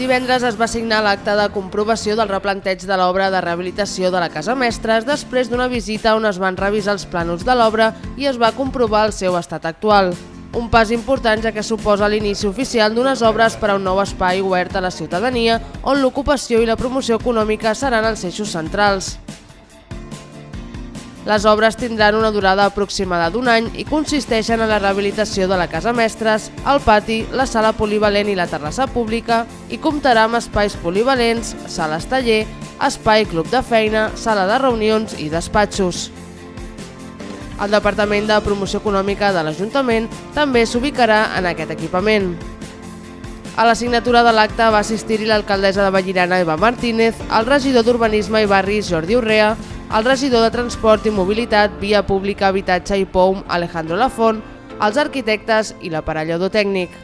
Divendres es va signar l'acte de comprovació del replanteig de l'obra de rehabilitació de la Casa Mestres després d'una visita on es van revisar els plànols de l'obra i es va comprovar el seu estat actual. Un pas important ja que suposa l'inici oficial d'unes obres per a un nou espai obert a la ciutadania on l'ocupació i la promoció econòmica seran els eixos centrals. Les obres tindran una durada aproximada d'un any i consisteixen en la rehabilitació de la Casa Mestres, el pati, la sala polivalent i la terrassa pública i comptarà amb espais polivalents, sales taller, espai club de feina, sala de reunions i despatxos. El Departament de Promoció Econòmica de l'Ajuntament també s'ubicarà en aquest equipament. A la signatura de l'acte va assistir-hi l'alcaldessa de Vallirana, Eva Martínez, el regidor d'Urbanisme i Barris, Jordi Urrea, el regidor de Transport i Mobilitat, Via Pública, Habitatge i POUM, Alejandro Lafont, els arquitectes i l'aparellador tècnic.